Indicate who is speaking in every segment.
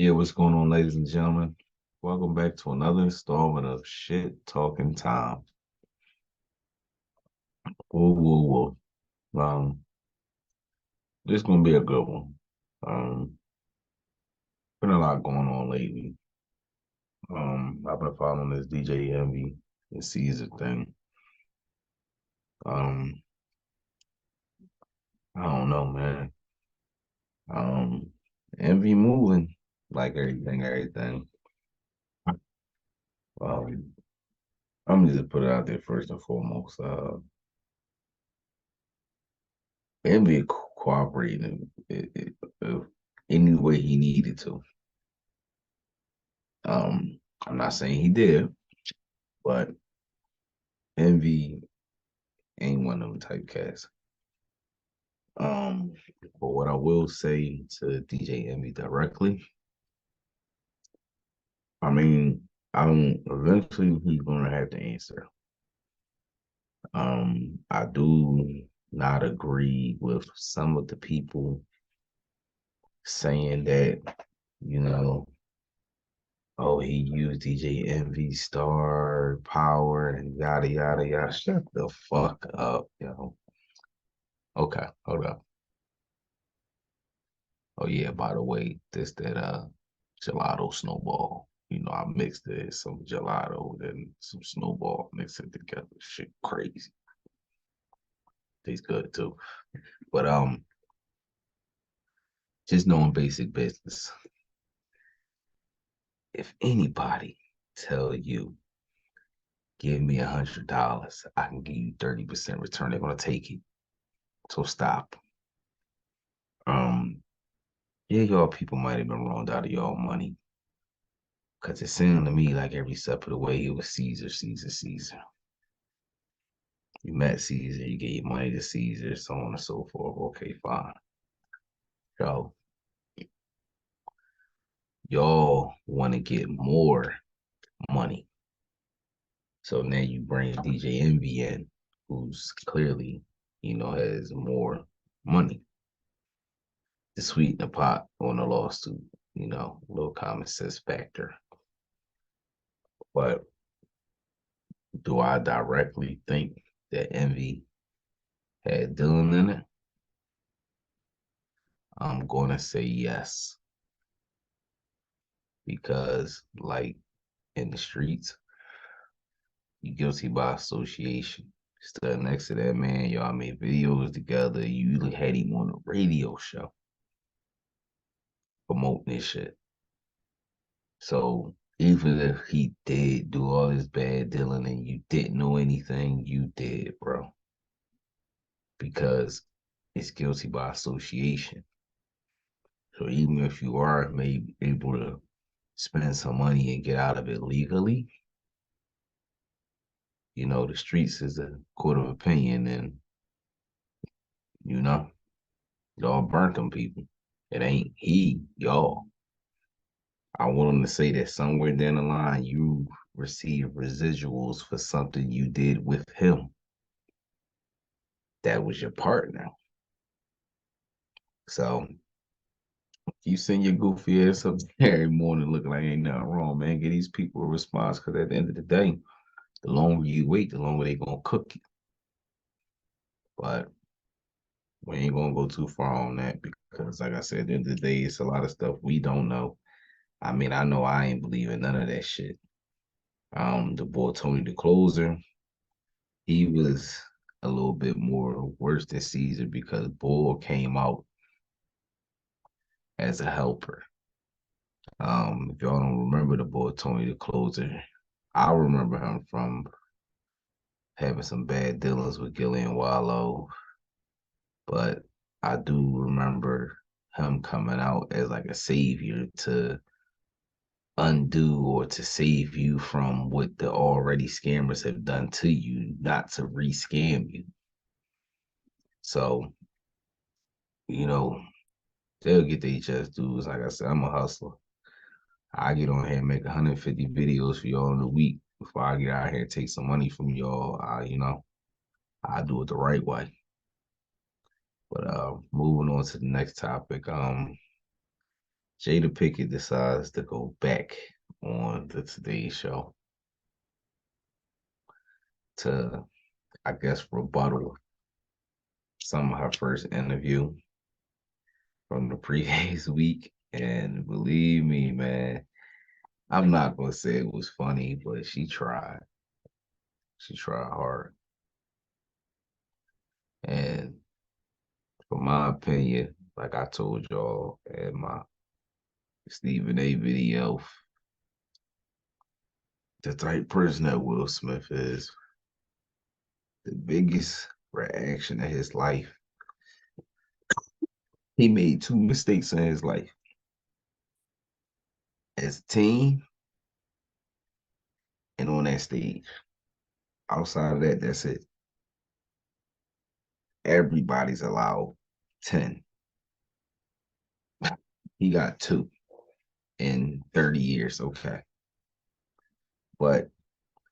Speaker 1: Yeah, what's going on, ladies and gentlemen? Welcome back to another installment of Shit Talking Time. Whoa, whoa, whoa. This is gonna be a good one. Um, been a lot going on lately. I've been following this DJ Envy and Cesar thing. Um, I don't know, man. Um, Envy moving like everything. Um, I'm gonna just put it out there first and foremost. Envy cooperating any way he needed to. I'm not saying he did, but Envy ain't one of them typecast. Um, but what I will say to DJ Envy directly, I mean, I don't. Eventually, he's gonna have to answer. I do not agree with some of the people saying that, you know, oh, he used DJ Envy star power and yada yada yada. Shut the fuck up, yo. Okay, hold up. Oh yeah, by the way, this that gelato snowball. I mixed it some gelato and some snowball, mixed it together. Shit crazy. Tastes good too. But just knowing basic business. If anybody tell you give me $100, I can give you 30% return, they're gonna take it. So stop. Um, yeah, y'all people might have been wronged out of y'all money. Cause it seemed to me like every step of the way it was Caesar, Caesar, Caesar. You met Caesar, you gave money to Caesar, so on and so forth. Okay, fine. So y'all want to get more money. So now you bring DJ Envy in, who's clearly, has more money to sweeten the pot on the lawsuit, little common sense factor. But do I directly think that Envy had Dylan in it? I'm going to say yes, because like in the streets, you guilty by association. Stood next to that man, y'all made videos together. You had him on a radio show promoting this shit. So even if he did do all this bad dealing and you didn't know anything, you did, bro. Because it's guilty by association. So even if you are maybe able to spend some money and get out of it legally, the streets is a court of opinion, and you know, y'all burnt them people. It ain't he, y'all. I want him to say that somewhere down the line you receive residuals for something you did with him. That was your partner. So you send your goofy ass up there every morning looking like ain't nothing wrong, man. Get these people a response, because at the end of the day, the longer you wait, the longer they gonna cook you. But we ain't gonna go too far on that, because like I said, at the end of the day, it's a lot of stuff we don't know. I mean, I know I ain't believing none of that shit. The boy Tony the closer, he was a little bit more worse than Caesar, because Bull came out as a helper. If y'all don't remember the boy Tony the closer, I remember him from having some bad dealings with Gillian Wallow, but I do remember him coming out as like a savior to undo or to save you from what the already scammers have done to you, not to re-scam you. So, you know, they'll get their just dues. Like I said, I'm a hustler. I get on here and make 150 videos for y'all in a week before I get out here and take some money from y'all. I do it the right way. But moving on to the next topic. Jada Pickett decides to go back on the Today Show to, I guess, rebuttal some of her first interview from the previous week. And believe me, man, I'm not gonna say it was funny, but she tried. She tried hard. And for my opinion, like I told y'all in my Stephen A video, the type person that Will Smith is, the biggest reaction of his life. He made two mistakes in his life. As a teen and on that stage. Outside of that, that's it. Everybody's allowed 10. He got two in 30 years. Okay. But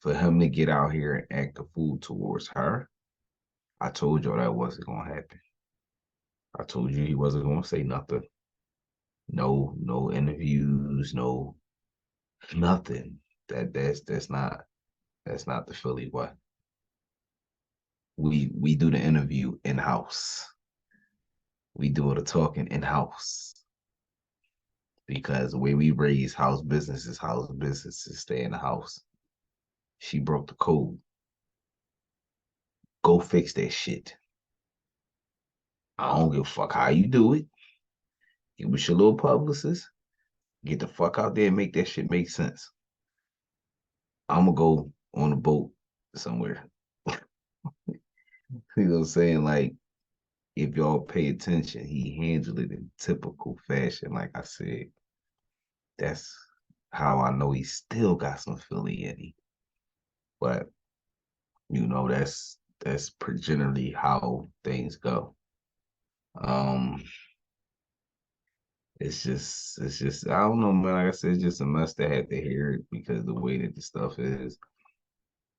Speaker 1: for him to get out here and act a fool towards her, I told y'all that wasn't gonna happen. I told you he wasn't gonna say nothing. No interviews, no nothing. That's not the Philly way. We do the interview in house. We do the talking in house. Because the way we raise house businesses stay in the house. She broke the code. Go fix that shit. I don't give a fuck how you do it. Get with your little publicist. Get the fuck out there and make that shit make sense. I'm gonna go on a boat somewhere. You know what I'm saying? Like, if y'all pay attention, he handled it in typical fashion. Like I said, that's how I know he still got some Philly in him. But that's generally how things go. Um, it's just I don't know, man. Like I said, it's just a must to have to hear it because the way that the stuff is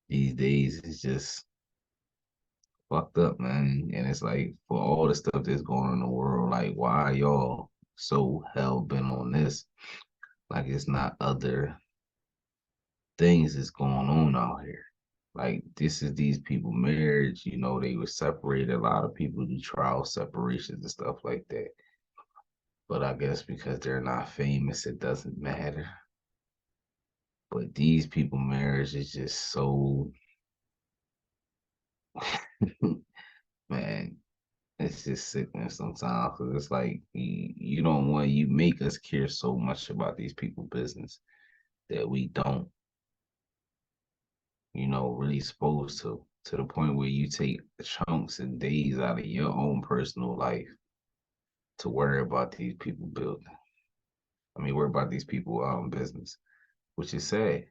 Speaker 1: these days is just fucked up, man. And it's like for all the stuff that's going on in the world, like why y'all so hell bent on this? Like it's not other things that's going on out here. Like this is these people marriage, they were separated. A lot of people do trial separations and stuff like that. But I guess because they're not famous, it doesn't matter. But these people marriage is just so man, it's just sickening sometimes because it's like you don't want you make us care so much about these people business that we don't, really supposed to the point where you take chunks and days out of your own personal life to worry about these people building. I mean, worry about these people business, which is sad.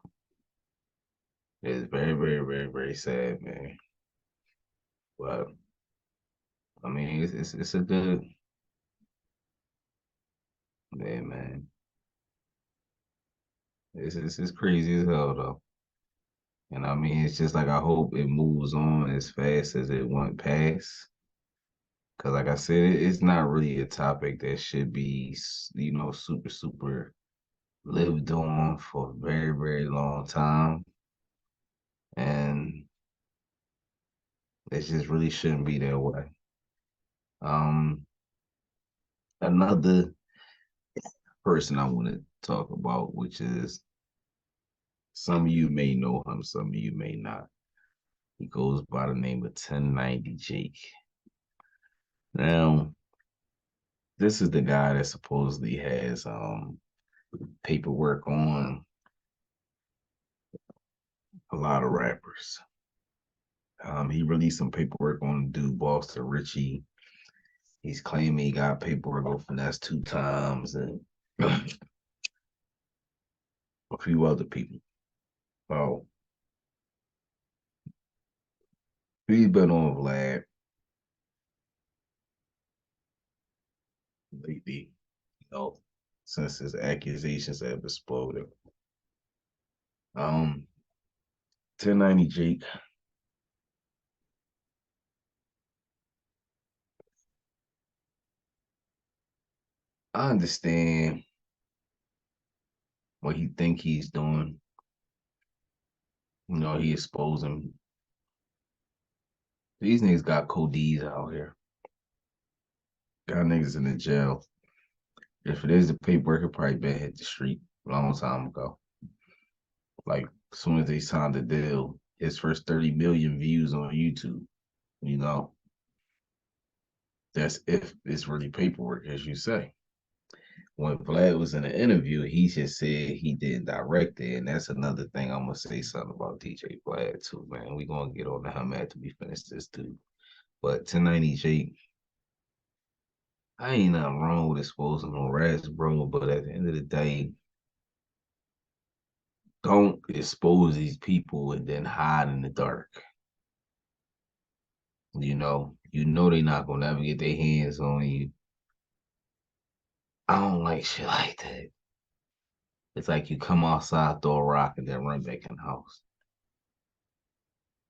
Speaker 1: It's very, very, very, very sad, man. But I mean, it's a good man. It's crazy as hell though. And I mean, it's just like I hope it moves on as fast as it went past. Cause like I said, it's not really a topic that should be, super, super lived on for a very, very long time. And it just really shouldn't be that way. Um, Another person I want to talk about, which is some of you may know him, some of you may not. He goes by the name of 1090 Jake. Now, this is the guy that supposedly has paperwork on a lot of rappers. He released some paperwork on the dude Boston Richie. He's claiming he got paperwork on finesse 2 times and a few other people. Oh, he's been on Vlad lately, since his accusations have exploded. 1090 Jake. I understand what he think he's doing. He exposing. These niggas got codees out here. Got niggas in the jail. If it is the paperwork, it probably been hit the street a long time ago. Like, as soon as they signed the deal, his first 30 million views on YouTube, you know, that's if it's really paperwork, as you say. When Vlad was in an interview, he just said he didn't direct it. And that's another thing I'm going to say something about DJ Vlad, too, man. We going to get on to him after we finish this, too. But 1098, I ain't nothing wrong with exposing no rats, bro. But at the end of the day, don't expose these people and then hide in the dark. You know they're not gonna ever get their hands on you. I don't like shit like that. It's like you come outside, throw a rock, and then run back in the house.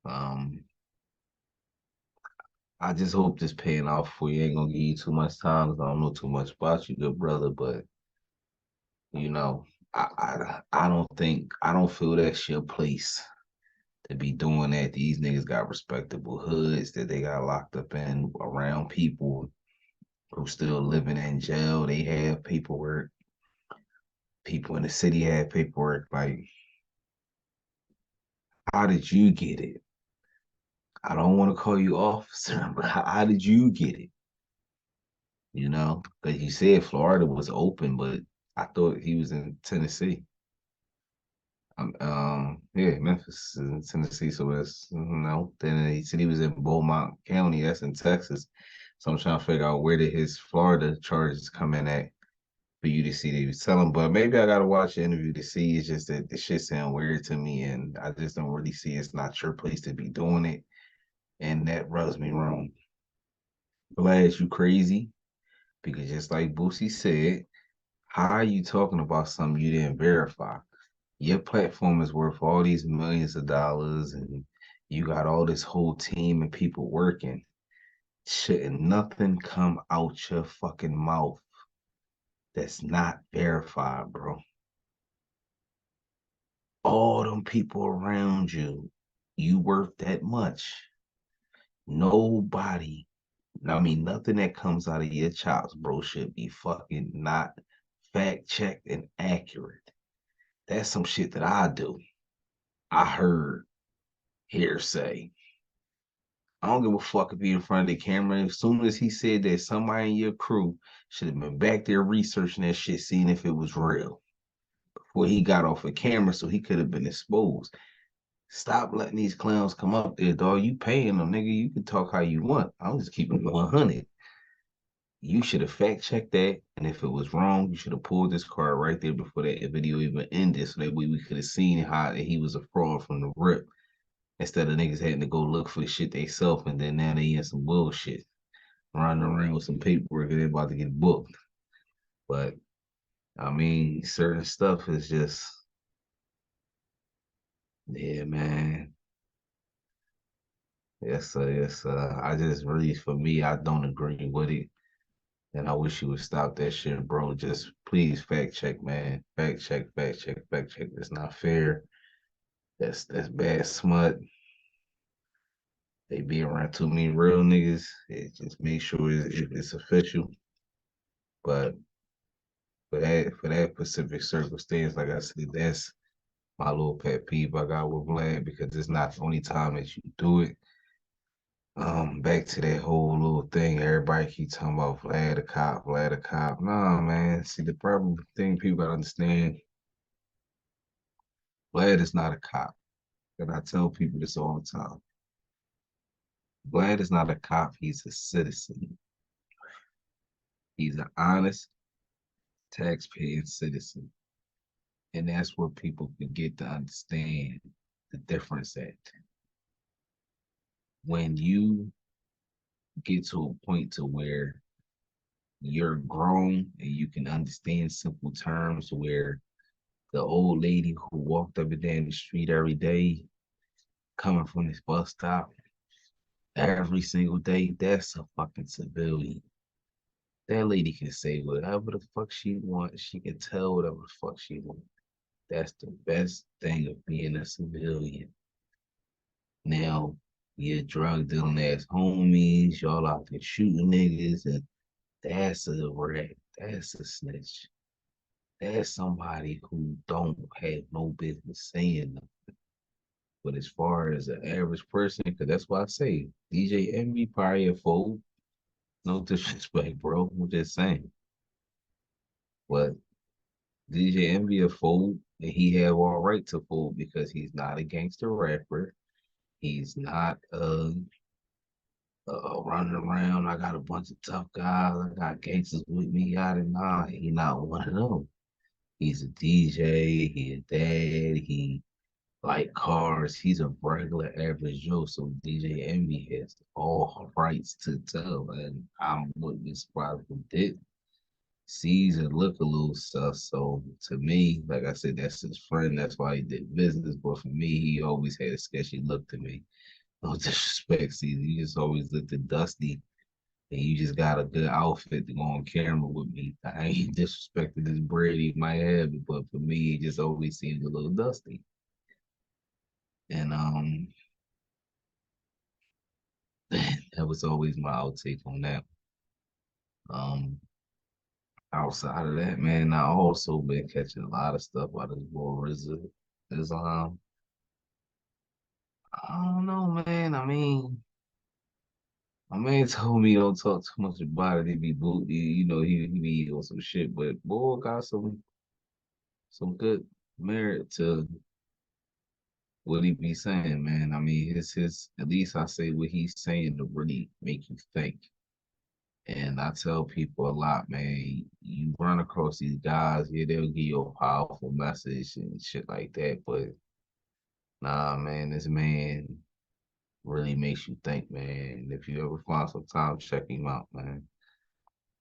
Speaker 1: Um, I just hope this paying off for you. Ain't gonna give you too much time 'cause I don't know too much about you, good brother. But you know, I don't feel that's your place to be doing that. These niggas got respectable hoods that they got locked up in around people who still living in jail. They have paperwork. People in the city have paperwork. Like, how did you get it? I don't want to call you officer, but how did you get it? Because you said Florida was open, but I thought he was in Tennessee. Yeah, Memphis is in Tennessee, so that's Then he said he was in Beaumont County, that's in Texas. So I'm trying to figure out where did his Florida charges come in at for you to see they was telling. But maybe I gotta watch the interview to see. It's just that the shit sound weird to me, and I just don't really see it's not your place to be doing it, and that rubs me wrong. Glad you crazy because just like Boosie said, how are you talking about something you didn't verify? Your platform is worth all these millions of dollars and you got all this whole team and people working. Shouldn't nothing come out your fucking mouth that's not verified, bro. All them people around you, you worth that much. Nobody, I mean, nothing that comes out of your chops, bro, should be fucking not fact checked and accurate. That's some shit that I do. I heard hearsay. I don't give a fuck if he in front of the camera. As soon as he said that, somebody in your crew should have been back there researching that shit, seeing if it was real before he got off the camera, so he could have been exposed. Stop letting these clowns come up there, dog. You paying them, nigga. You can talk how you want. I'm just keeping it 100. You should have fact checked that, and if it was wrong, you should have pulled this card right there before that video even ended, so that way we could have seen how he was a fraud from the rip. Instead of niggas having to go look for the shit they self, and then now they in some bullshit, running around with some paperwork and they about to get booked. But I mean, certain stuff is just, yeah, man. Yes, sir. Yes, sir. I just really, for me, I don't agree with it. And I wish you would stop that shit, bro. Just please fact check, man. Fact check, fact check, fact check. That's not fair. That's bad smut. They be around too many real niggas. Just make sure it's official. But for that specific circumstance, like I said, that's my little pet peeve I got with Vlad because it's not the only time that you do it. Back to that whole little thing. Everybody keep talking about Vlad the cop, Vlad the cop. Nah, man. See, the problem thing people gotta understand, Vlad is not a cop. And I tell people this all the time. Vlad is not a cop, he's a citizen. He's an honest, taxpaying citizen. And that's where people forget to understand the difference at. When you get to a point to where you're grown and you can understand simple terms where the old lady who walked up and down the street every day coming from this bus stop every single day, that's a fucking civilian. That lady can say whatever the fuck she wants. She can tell whatever the fuck she wants. That's the best thing of being a civilian. Now, your drug dealing ass homies, y'all out there shooting niggas, and that's a rat. That's a snitch. That's somebody who don't have no business saying nothing. But as far as an average person, because that's why I say DJ Envy probably a fool. No disrespect, bro. I'm just saying. But DJ Envy a fool, and he have all right to fool because he's not a gangster rapper. He's not running around. I got a bunch of tough guys. I got gangsters with me. Yada nah. He not one of them. He's a DJ. He a dad. He like cars. He's a regular average Joe. So DJ Envy has all rights to tell, and I wouldn't be surprised if he did. Sees and look a little sus. So to me, like I said, that's his friend. That's why he did business. But for me, he always had a sketchy look to me. No disrespect, Caesar. You just always looked at dusty, and you just got a good outfit to go on camera with me. I ain't disrespecting this bread he might have, but for me, it just always seemed a little dusty. And that was always my outtake on that. Um, Outside of that, man, I also been catching a lot of stuff out of this boy RZA. Is I don't know, man. I mean, my man told me don't talk too much about it. He be boot, he be on some shit, but boy got some good merit to what he be saying, man. I mean, his at least I say what he's saying to really make you think. And I tell people a lot, man, you run across these guys, yeah, they'll give you a powerful message and shit like that. But nah, man, this man really makes you think, man. If you ever find some time, check him out, man.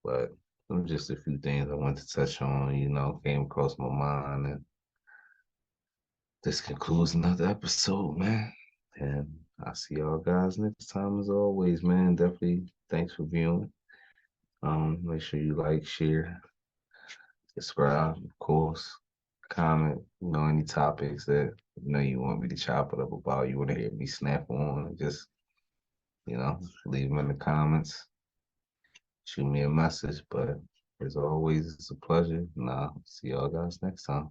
Speaker 1: But them just a few things I want to touch on, came across my mind. And this concludes another episode, man. And I'll see y'all guys next time as always, man. Definitely thanks for viewing. Make sure you like, share, subscribe, of course, comment, any topics that you want me to chop it up about, you want to hear me snap on, just leave them in the comments, shoot me a message. But as always, it's a pleasure. And I'll see y'all guys next time.